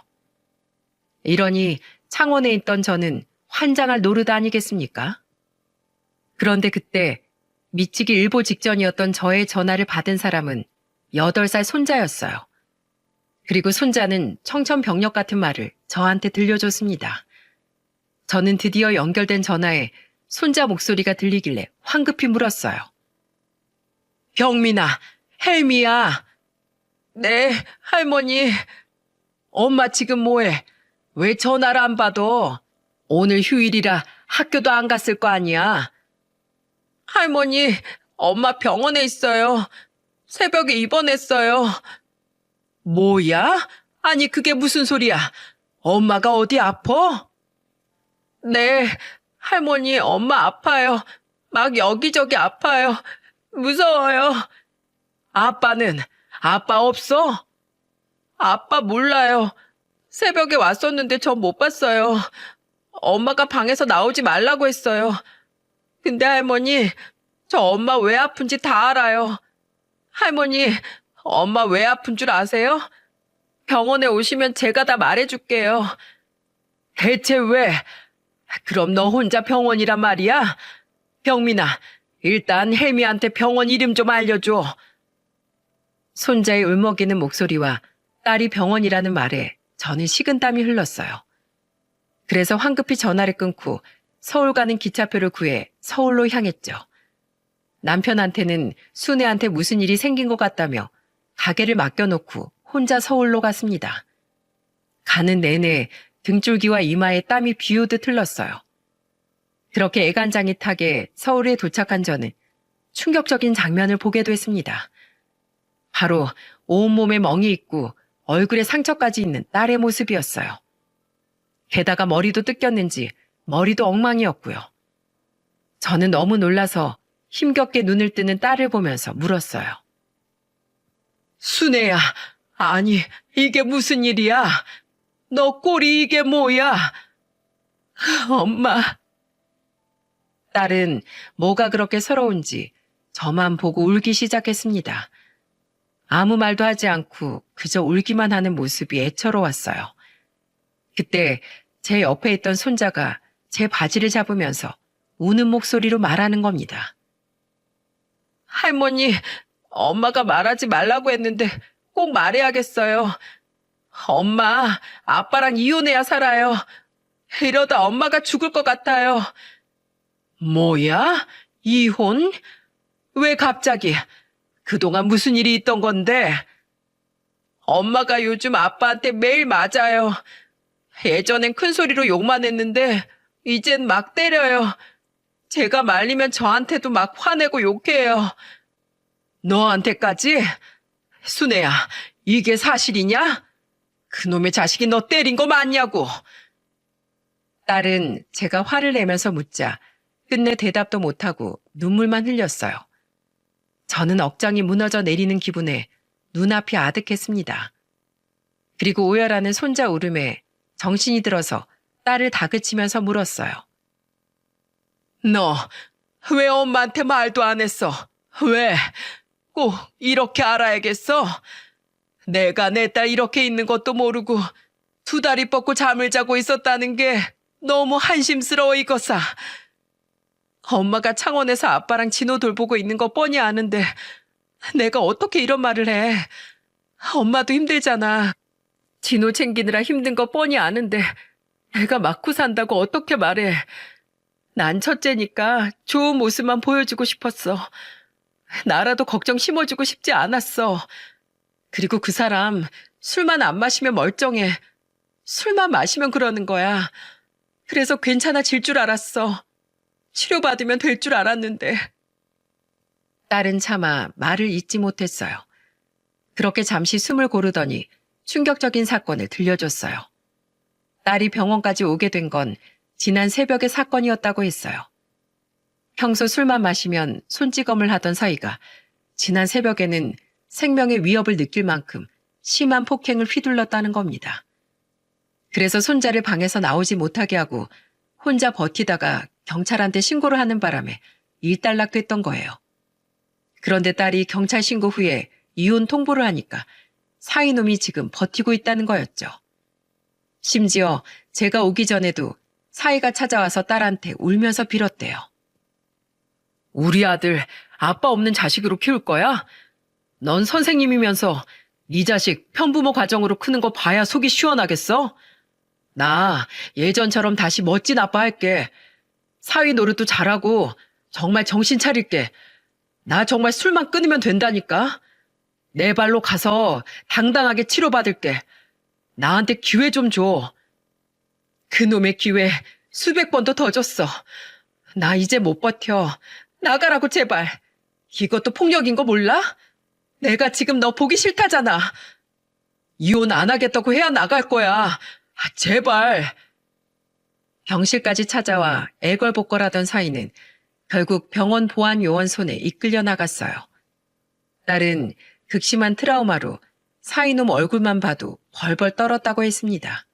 이러니 창원에 있던 저는 환장할 노릇 아니겠습니까? 그런데 그때 미치기 일보 직전이었던 저의 전화를 받은 사람은 8살 손자였어요. 그리고 손자는 청천벽력 같은 말을 저한테 들려줬습니다. 저는 드디어 연결된 전화에 손자 목소리가 들리길래 황급히 물었어요. 경민아, 헬미야. 네, 할머니. 엄마 지금 뭐해? 왜 전화를 안 받아? 오늘 휴일이라 학교도 안 갔을 거 아니야. 할머니, 엄마 병원에 있어요. 새벽에 입원했어요. 뭐야? 아니 그게 무슨 소리야? 엄마가 어디 아파? 네, 할머니, 엄마 아파요. 막 여기저기 아파요. 무서워요. 아빠는? 아빠 없어? 아빠 몰라요. 새벽에 왔었는데 전 못 봤어요. 엄마가 방에서 나오지 말라고 했어요. 근데 할머니, 저 엄마 왜 아픈지 다 알아요. 할머니, 엄마 왜 아픈 줄 아세요? 병원에 오시면 제가 다 말해줄게요. 대체 왜? 그럼 너 혼자 병원이란 말이야? 병민아, 일단 혜미한테 병원 이름 좀 알려줘. 손자의 울먹이는 목소리와 딸이 병원이라는 말에 저는 식은땀이 흘렀어요. 그래서 황급히 전화를 끊고 서울 가는 기차표를 구해 서울로 향했죠. 남편한테는 순애한테 무슨 일이 생긴 것 같다며 가게를 맡겨놓고 혼자 서울로 갔습니다. 가는 내내 등줄기와 이마에 땀이 비 오듯 흘렀어요. 그렇게 애간장이 타게 서울에 도착한 저는 충격적인 장면을 보게 됐습니다. 바로 온몸에 멍이 있고 얼굴에 상처까지 있는 딸의 모습이었어요. 게다가 머리도 뜯겼는지 머리도 엉망이었고요. 저는 너무 놀라서 힘겹게 눈을 뜨는 딸을 보면서 물었어요. 순애야, 아니, 이게 무슨 일이야? 너 꼴이 이게 뭐야? 엄마. 딸은 뭐가 그렇게 서러운지 저만 보고 울기 시작했습니다. 아무 말도 하지 않고 그저 울기만 하는 모습이 애처로웠어요. 그때 제 옆에 있던 손자가 제 바지를 잡으면서 우는 목소리로 말하는 겁니다. 할머니, 엄마가 말하지 말라고 했는데 꼭 말해야겠어요. 엄마, 아빠랑 이혼해야 살아요. 이러다 엄마가 죽을 것 같아요. 뭐야? 이혼? 왜 갑자기? 그동안 무슨 일이 있던 건데? 엄마가 요즘 아빠한테 매일 맞아요. 예전엔 큰 소리로 욕만 했는데 이젠 막 때려요. 제가 말리면 저한테도 막 화내고 욕해요. 너한테까지? 순애야, 이게 사실이냐? 그놈의 자식이 너 때린 거 맞냐고. 딸은 제가 화를 내면서 묻자 끝내 대답도 못하고 눈물만 흘렸어요. 저는 억장이 무너져 내리는 기분에 눈앞이 아득했습니다. 그리고 오열하는 손자 울음에 정신이 들어서 딸을 다그치면서 물었어요. 너 왜 엄마한테 말도 안 했어? 왜? 꼭 이렇게 알아야겠어? 내가 내 딸 이렇게 있는 것도 모르고 두 다리 뻗고 잠을 자고 있었다는 게 너무 한심스러워 이거사. 엄마가 창원에서 아빠랑 진호 돌보고 있는 거 뻔히 아는데 내가 어떻게 이런 말을 해. 엄마도 힘들잖아. 진호 챙기느라 힘든 거 뻔히 아는데 애가 맞고 산다고 어떻게 말해. 난 첫째니까 좋은 모습만 보여주고 싶었어. 나라도 걱정 심어주고 싶지 않았어. 그리고 그 사람 술만 안 마시면 멀쩡해. 술만 마시면 그러는 거야. 그래서 괜찮아질 줄 알았어. 치료받으면 될 줄 알았는데. 딸은 차마 말을 잇지 못했어요. 그렇게 잠시 숨을 고르더니 충격적인 사건을 들려줬어요. 딸이 병원까지 오게 된 건 지난 새벽의 사건이었다고 했어요. 평소 술만 마시면 손찌검을 하던 사이가 지난 새벽에는 생명의 위협을 느낄 만큼 심한 폭행을 휘둘렀다는 겁니다. 그래서 손자를 방에서 나오지 못하게 하고 혼자 버티다가 경찰한테 신고를 하는 바람에 일단락됐던 거예요. 그런데 딸이 경찰 신고 후에 이혼 통보를 하니까 사이놈이 지금 버티고 있다는 거였죠. 심지어 제가 오기 전에도 사이가 찾아와서 딸한테 울면서 빌었대요. 우리 아들 아빠 없는 자식으로 키울 거야? 넌 선생님이면서 네 자식 편부모 가정으로 크는 거 봐야 속이 시원하겠어? 나 예전처럼 다시 멋진 아빠 할게. 사위 노릇도 잘하고 정말 정신 차릴게. 나 정말 술만 끊으면 된다니까. 내 발로 가서 당당하게 치료받을게. 나한테 기회 좀 줘. 그놈의 기회 수백 번도 더 줬어. 나 이제 못 버텨. 나가라고 제발. 이것도 폭력인 거 몰라? 내가 지금 너 보기 싫다잖아. 이혼 안 하겠다고 해야 나갈 거야. 제발. 병실까지 찾아와 애걸복걸하던 사이는 결국 병원 보안 요원 손에 이끌려 나갔어요. 딸은 극심한 트라우마로 사이놈 얼굴만 봐도 벌벌 떨었다고 했습니다.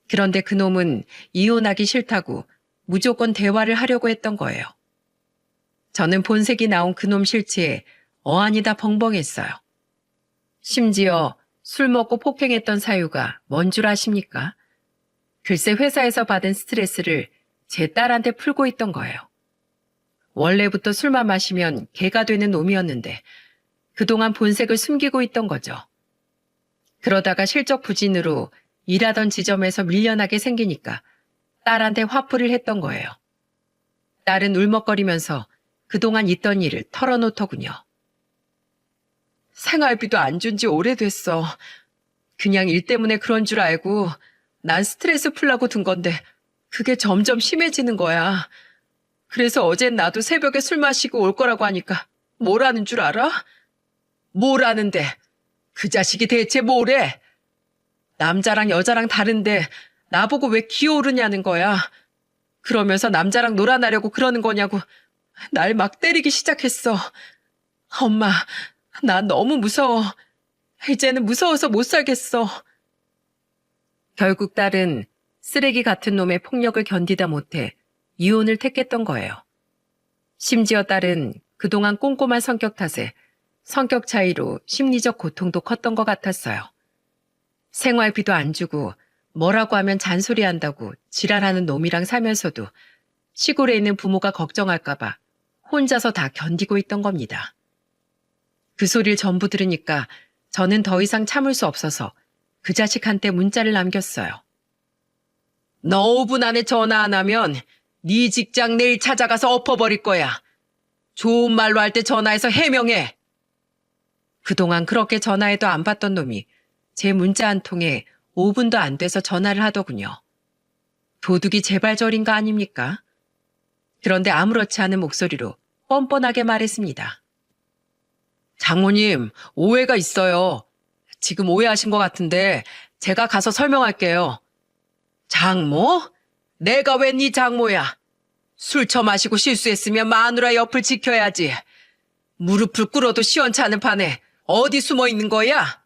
그런데 그놈은 이혼하기 싫다고 무조건 대화를 하려고 했던 거예요. 저는 본색이 나온 그놈 실체에 어안이다 벙벙했어요. 심지어 술 먹고 폭행했던 사유가 뭔 줄 아십니까? 글쎄 회사에서 받은 스트레스를 제 딸한테 풀고 있던 거예요. 원래부터 술만 마시면 개가 되는 놈이었는데 그동안 본색을 숨기고 있던 거죠. 그러다가 실적 부진으로 일하던 지점에서 밀려나게 생기니까 딸한테 화풀이를 했던 거예요. 딸은 울먹거리면서 그동안 있던 일을 털어놓더군요. 생활비도 안 준 지 오래됐어. 그냥 일 때문에 그런 줄 알고 난 스트레스 풀라고 둔 건데 그게 점점 심해지는 거야. 그래서 어젠 나도 새벽에 술 마시고 올 거라고 하니까 뭐라는 줄 알아? 뭐라는데? 그 자식이 대체 뭐래? 남자랑 여자랑 다른데 나보고 왜 기어오르냐는 거야. 그러면서 남자랑 놀아나려고 그러는 거냐고 날 막 때리기 시작했어. 엄마, 나 너무 무서워. 이제는 무서워서 못 살겠어. 결국 딸은 쓰레기 같은 놈의 폭력을 견디다 못해 이혼을 택했던 거예요. 심지어 딸은 그동안 꼼꼼한 성격 탓에 성격 차이로 심리적 고통도 컸던 것 같았어요. 생활비도 안 주고 뭐라고 하면 잔소리한다고 지랄하는 놈이랑 살면서도 시골에 있는 부모가 걱정할까봐 혼자서 다 견디고 있던 겁니다. 그 소리를 전부 들으니까 저는 더 이상 참을 수 없어서 그 자식한테 문자를 남겼어요. 너 5분 안에 전화 안 하면 네 직장 내일 찾아가서 엎어버릴 거야. 좋은 말로 할 때 전화해서 해명해. 그동안 그렇게 전화해도 안 받던 놈이 제 문자 한 통에 5분도 안 돼서 전화를 하더군요. 도둑이 제발저린가 아닙니까? 그런데 아무렇지 않은 목소리로 뻔뻔하게 말했습니다. 장모님, 오해가 있어요. 지금 오해하신 것 같은데 제가 가서 설명할게요. 장모? 내가 왜 네 장모야? 술 처마시고 실수했으면 마누라 옆을 지켜야지. 무릎을 꿇어도 시원찮은 판에 어디 숨어 있는 거야?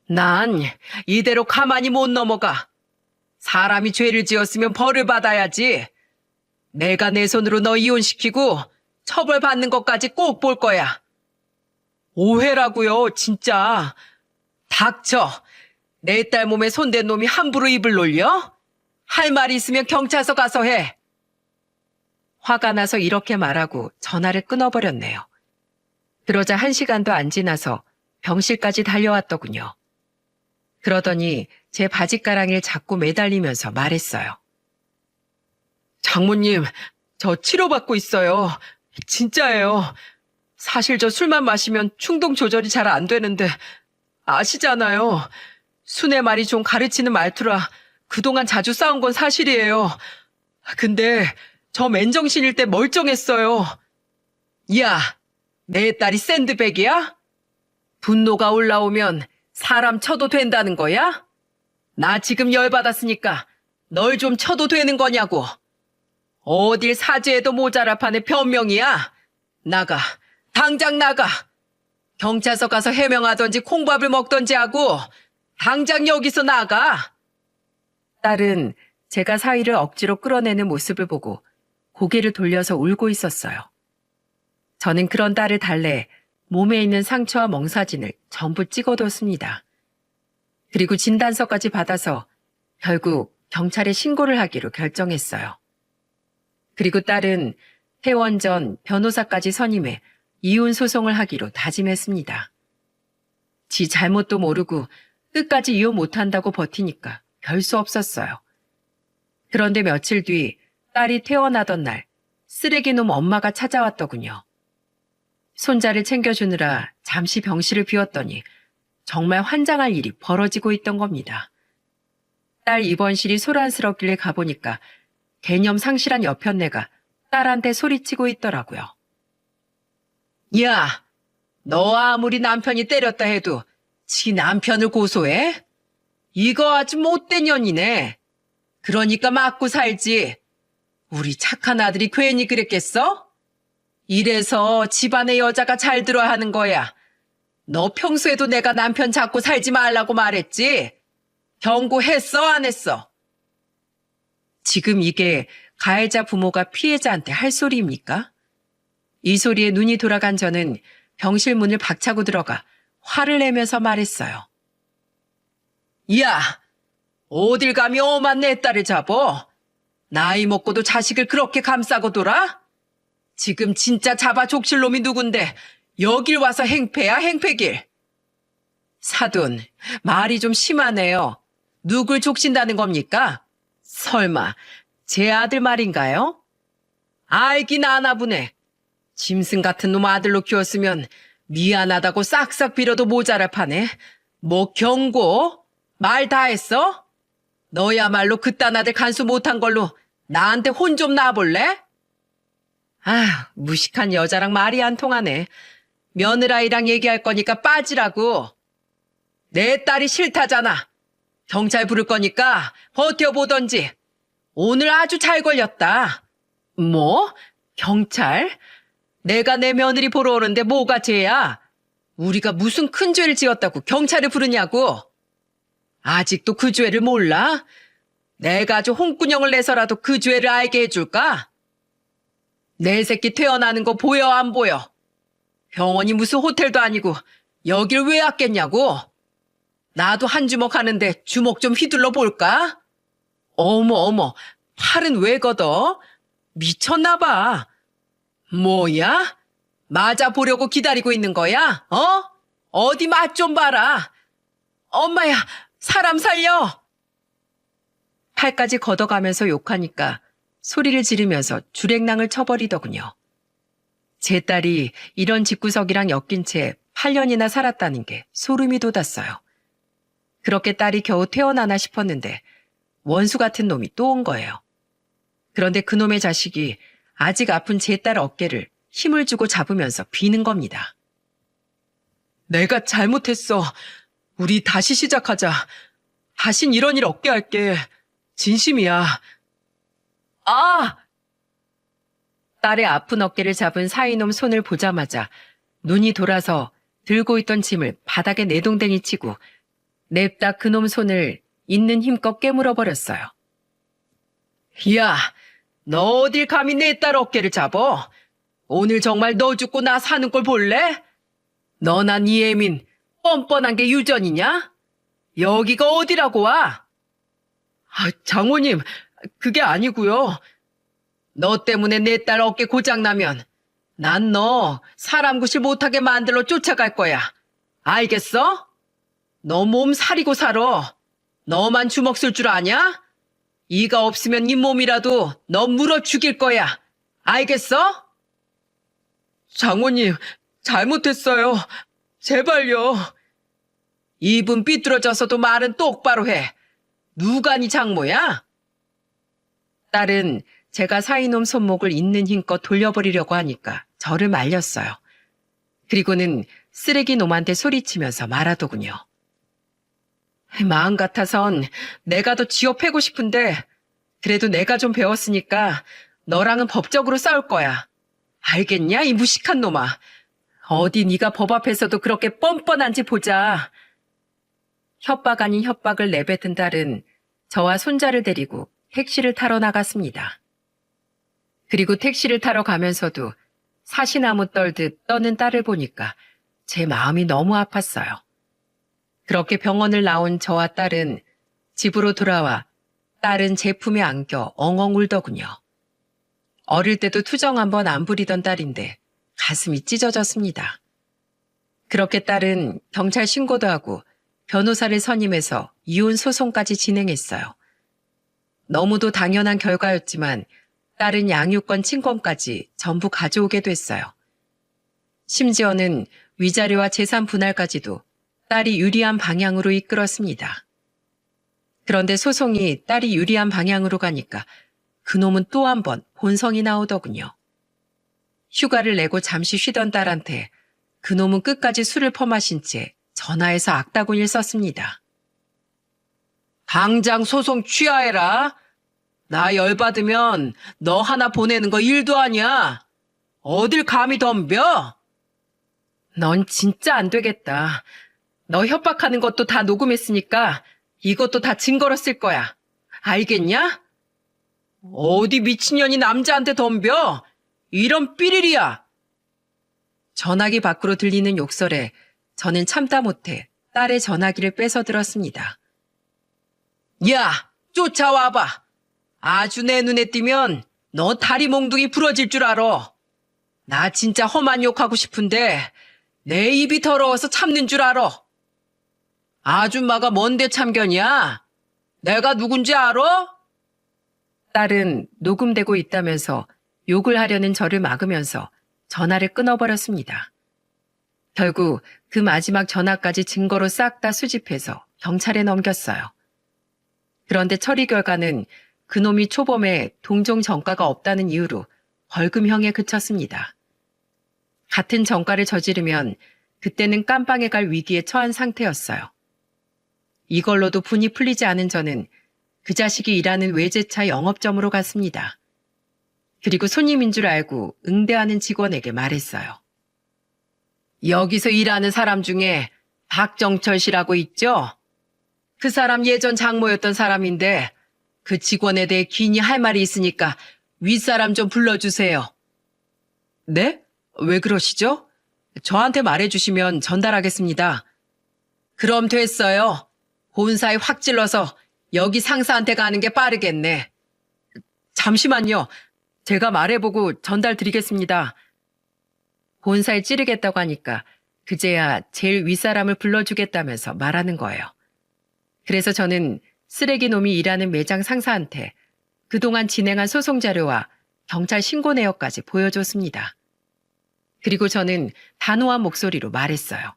난 이대로 가만히 못 넘어가. 사람이 죄를 지었으면 벌을 받아야지. 내가 내 손으로 너 이혼시키고 처벌받는 것까지 꼭 볼 거야. 오해라고요, 진짜. 닥쳐. 내 딸 몸에 손댄 놈이 함부로 입을 놀려? 할 말 있으면 경찰서 가서 해. 화가 나서 이렇게 말하고 전화를 끊어버렸네요. 그러자 1시간도 안 지나서 병실까지 달려왔더군요. 그러더니 제 바짓가랑이를 잡고 매달리면서 말했어요. 장모님, 저 치료받고 있어요. 진짜예요. 사실 저 술만 마시면 충동 조절이 잘 안 되는데 아시잖아요. 순애 말이 좀 가르치는 말투라 그동안 자주 싸운 건 사실이에요. 근데 저 맨정신일 때 멀쩡했어요. 야, 내 딸이 샌드백이야? 분노가 올라오면 사람 쳐도 된다는 거야? 나 지금 열받았으니까 널 좀 쳐도 되는 거냐고. 어딜 사죄해도 모자랄 판에 변명이야? 나가. 당장 나가. 경찰서 가서 해명하던지 콩밥을 먹던지 하고 당장 여기서 나가. 딸은 제가 사위를 억지로 끌어내는 모습을 보고 고개를 돌려서 울고 있었어요. 저는 그런 딸을 달래 몸에 있는 상처와 멍사진을 전부 찍어뒀습니다. 그리고 진단서까지 받아서 결국 경찰에 신고를 하기로 결정했어요. 그리고 딸은 퇴원 전 변호사까지 선임해 이혼 소송을 하기로 다짐했습니다. 지 잘못도 모르고 끝까지 이혼 못한다고 버티니까 별 수 없었어요. 그런데 며칠 뒤 딸이 퇴원하던 날 쓰레기놈 엄마가 찾아왔더군요. 손자를 챙겨주느라 잠시 병실을 비웠더니 정말 환장할 일이 벌어지고 있던 겁니다. 딸 입원실이 소란스럽길래 가보니까 개념 상실한 여편네가 딸한테 소리치고 있더라고요. 야, 너 아무리 남편이 때렸다 해도 지 남편을 고소해? 이거 아주 못된 년이네. 그러니까 맞고 살지. 우리 착한 아들이 괜히 그랬겠어? 이래서 집안의 여자가 잘 들어야 하는 거야. 너 평소에도 내가 남편 잡고 살지 말라고 말했지? 경고했어, 안 했어? 지금 이게 가해자 부모가 피해자한테 할 소리입니까? 이 소리에 눈이 돌아간 저는 병실 문을 박차고 들어가 화를 내면서 말했어요. 야, 어딜 감히 엄한 내 딸을 잡어? 나이 먹고도 자식을 그렇게 감싸고 돌아? 지금 진짜 잡아 족칠 놈이 누군데 여길 와서 행패야, 행패길. 사돈, 말이 좀 심하네요. 누굴 족친다는 겁니까? 설마 제 아들 말인가요? 알긴 아나 보네. 짐승 같은 놈 아들로 키웠으면 미안하다고 싹싹 빌어도 모자랄 판에 뭐 경고? 말 다 했어? 너야말로 그딴 아들 간수 못한 걸로 나한테 혼 좀 놔볼래? 아, 무식한 여자랑 말이 안 통하네. 며느라이랑 얘기할 거니까 빠지라고. 내 딸이 싫다잖아. 경찰 부를 거니까 버텨보던지. 오늘 아주 잘 걸렸다. 뭐? 경찰? 내가 내 며느리 보러 오는데 뭐가 죄야? 우리가 무슨 큰 죄를 지었다고 경찰을 부르냐고? 아직도 그 죄를 몰라? 내가 아주 홍군형을 내서라도 그 죄를 알게 해줄까? 내 새끼 태어나는 거 보여 안 보여? 병원이 무슨 호텔도 아니고 여길 왜 왔겠냐고? 나도 한 주먹 하는데 주먹 좀 휘둘러 볼까? 어머 어머, 팔은 왜 걷어? 미쳤나 봐. 뭐야? 맞아 보려고 기다리고 있는 거야? 어? 어디 맛 좀 봐라. 엄마야, 사람 살려. 팔까지 걷어가면서 욕하니까 소리를 지르면서 주랭랑을 쳐버리더군요. 제 딸이 이런 집구석이랑 엮인 채 8년이나 살았다는 게 소름이 돋았어요. 그렇게 딸이 겨우 태어나나 싶었는데 원수 같은 놈이 또 온 거예요. 그런데 그놈의 자식이 아직 아픈 제 딸 어깨를 힘을 주고 잡으면서 비는 겁니다. 내가 잘못했어. 우리 다시 시작하자. 다신 이런 일 없게 할게. 진심이야. 아! 딸의 아픈 어깨를 잡은 사이놈 손을 보자마자 눈이 돌아서 들고 있던 짐을 바닥에 내동댕이 치고 냅다 그놈 손을 있는 힘껏 깨물어 버렸어요. 야, 너 어딜 감히 내 딸 어깨를 잡어? 오늘 정말 너 죽고 나 사는 꼴 볼래? 너나 니 애민 뻔뻔한 게 유전이냐? 여기가 어디라고 와? 아, 장모님, 그게 아니고요. 너 때문에 내 딸 어깨 고장나면 난 너 사람 구실 못하게 만들러 쫓아갈 거야. 알겠어? 너 몸 사리고 살아. 너만 주먹 쓸 줄 아냐? 이가 없으면 이 몸이라도 너 물어 죽일 거야. 알겠어? 장모님, 잘못했어요. 제발요. 입은 삐뚤어져서도 말은 똑바로 해. 누가 니 장모야? 딸은 제가 사이놈 손목을 있는 힘껏 돌려버리려고 하니까 저를 말렸어요. 그리고는 쓰레기 놈한테 소리치면서 말하더군요. 마음 같아선 내가 더 쥐어 패고 싶은데 그래도 내가 좀 배웠으니까 너랑은 법적으로 싸울 거야. 알겠냐, 이 무식한 놈아. 어디 네가 법 앞에서도 그렇게 뻔뻔한지 보자. 협박 아닌 협박을 내뱉은 딸은 저와 손자를 데리고 택시를 타러 나갔습니다. 그리고 택시를 타러 가면서도 사시나무 떨듯 떠는 딸을 보니까 제 마음이 너무 아팠어요. 그렇게 병원을 나온 저와 딸은 집으로 돌아와 딸은 제 품에 안겨 엉엉 울더군요. 어릴 때도 투정 한번 안 부리던 딸인데 가슴이 찢어졌습니다. 그렇게 딸은 경찰 신고도 하고 변호사를 선임해서 이혼 소송까지 진행했어요. 너무도 당연한 결과였지만 딸은 양육권 친권까지 전부 가져오게 됐어요. 심지어는 위자료와 재산 분할까지도 딸이 유리한 방향으로 이끌었습니다. 그런데 소송이 딸이 유리한 방향으로 가니까 그놈은 또 한 번 본성이 나오더군요. 휴가를 내고 잠시 쉬던 딸한테 그놈은 끝까지 술을 퍼마신 채 전화해서 악다구니를 썼습니다. 당장 소송 취하해라. 나 열받으면 너 하나 보내는 거 일도 아니야. 어딜 감히 덤벼? 넌 진짜 안 되겠다. 너 협박하는 것도 다 녹음했으니까 이것도 다 증거로 쓸 거야. 알겠냐? 어디 미친년이 남자한테 덤벼? 이런 삐리리야. 전화기 밖으로 들리는 욕설에 저는 참다 못해 딸의 전화기를 뺏어 들었습니다. 야, 쫓아와봐. 아주 내 눈에 띄면 너 다리 몽둥이 부러질 줄 알아. 나 진짜 험한 욕하고 싶은데 내 입이 더러워서 참는 줄 알아. 아줌마가 뭔데 참견이야? 내가 누군지 알아? 딸은 녹음되고 있다면서 욕을 하려는 저를 막으면서 전화를 끊어버렸습니다. 결국 그 마지막 전화까지 증거로 싹 다 수집해서 경찰에 넘겼어요. 그런데 처리 결과는 그놈이 초범에 동종 전과가 없다는 이유로 벌금형에 그쳤습니다. 같은 전과를 저지르면 그때는 깜빵에 갈 위기에 처한 상태였어요. 이걸로도 분이 풀리지 않은 저는 그 자식이 일하는 외제차 영업점으로 갔습니다. 그리고 손님인 줄 알고 응대하는 직원에게 말했어요. 여기서 일하는 사람 중에 박정철 씨라고 있죠? 그 사람 예전 장모였던 사람인데 그 직원에 대해 긴히 할 말이 있으니까 윗사람 좀 불러주세요. 네? 왜 그러시죠? 저한테 말해주시면 전달하겠습니다. 그럼 됐어요. 본사에 확 찔러서 여기 상사한테 가는 게 빠르겠네. 잠시만요. 제가 말해보고 전달 드리겠습니다. 본사에 찌르겠다고 하니까 그제야 제일 윗사람을 불러주겠다면서 말하는 거예요. 그래서 저는 쓰레기 놈이 일하는 매장 상사한테 그동안 진행한 소송 자료와 경찰 신고 내역까지 보여줬습니다. 그리고 저는 단호한 목소리로 말했어요.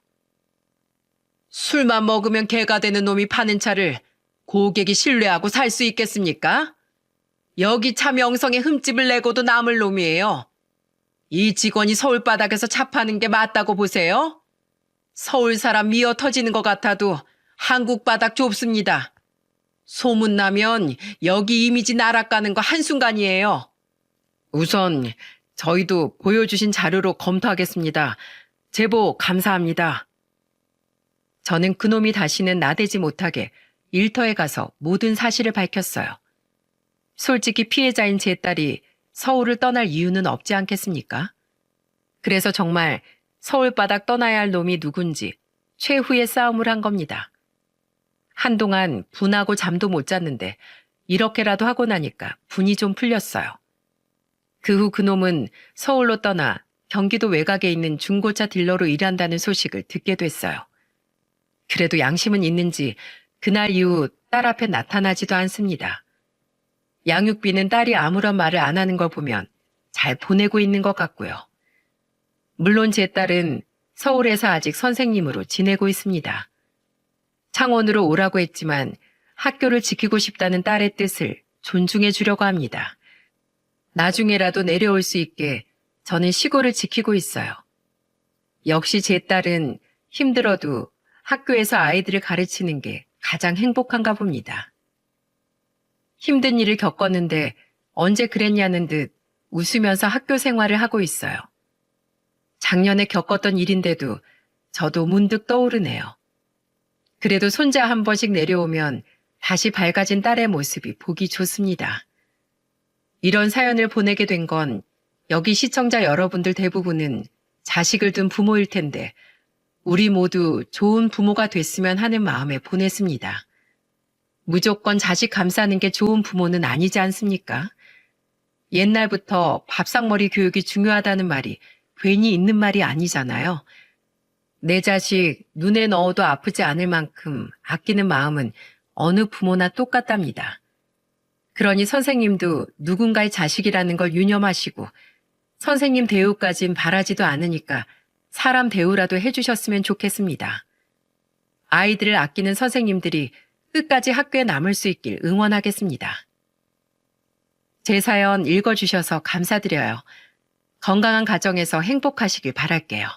술만 먹으면 개가 되는 놈이 파는 차를 고객이 신뢰하고 살 수 있겠습니까? 여기 차 명성에 흠집을 내고도 남을 놈이에요. 이 직원이 서울 바닥에서 차 파는 게 맞다고 보세요? 서울 사람 미어 터지는 것 같아도 한국 바닥 좁습니다. 소문나면 여기 이미지 날아가는 거 한순간이에요. 우선 저희도 보여주신 자료로 검토하겠습니다. 제보 감사합니다. 저는 그놈이 다시는 나대지 못하게 일터에 가서 모든 사실을 밝혔어요. 솔직히 피해자인 제 딸이 서울을 떠날 이유는 없지 않겠습니까? 그래서 정말 서울 바닥 떠나야 할 놈이 누군지 최후의 싸움을 한 겁니다. 한동안 분하고 잠도 못 잤는데 이렇게라도 하고 나니까 분이 좀 풀렸어요. 그 후 그놈은 서울로 떠나 경기도 외곽에 있는 중고차 딜러로 일한다는 소식을 듣게 됐어요. 그래도 양심은 있는지 그날 이후 딸 앞에 나타나지도 않습니다. 양육비는 딸이 아무런 말을 안 하는 걸 보면 잘 보내고 있는 것 같고요. 물론 제 딸은 서울에서 아직 선생님으로 지내고 있습니다. 창원으로 오라고 했지만 학교를 지키고 싶다는 딸의 뜻을 존중해 주려고 합니다. 나중에라도 내려올 수 있게 저는 시골을 지키고 있어요. 역시 제 딸은 힘들어도 학교에서 아이들을 가르치는 게 가장 행복한가 봅니다. 힘든 일을 겪었는데 언제 그랬냐는 듯 웃으면서 학교 생활을 하고 있어요. 작년에 겪었던 일인데도 저도 문득 떠오르네요. 그래도 손자 한 번씩 내려오면 다시 밝아진 딸의 모습이 보기 좋습니다. 이런 사연을 보내게 된 건 여기 시청자 여러분들 대부분은 자식을 둔 부모일 텐데 우리 모두 좋은 부모가 됐으면 하는 마음에 보냈습니다. 무조건 자식 감싸는 게 좋은 부모는 아니지 않습니까? 옛날부터 밥상머리 교육이 중요하다는 말이 괜히 있는 말이 아니잖아요. 내 자식 눈에 넣어도 아프지 않을 만큼 아끼는 마음은 어느 부모나 똑같답니다. 그러니 선생님도 누군가의 자식이라는 걸 유념하시고 선생님 대우까진 바라지도 않으니까 사람 대우라도 해주셨으면 좋겠습니다. 아이들을 아끼는 선생님들이 끝까지 학교에 남을 수 있길 응원하겠습니다. 제 사연 읽어주셔서 감사드려요. 건강한 가정에서 행복하시길 바랄게요.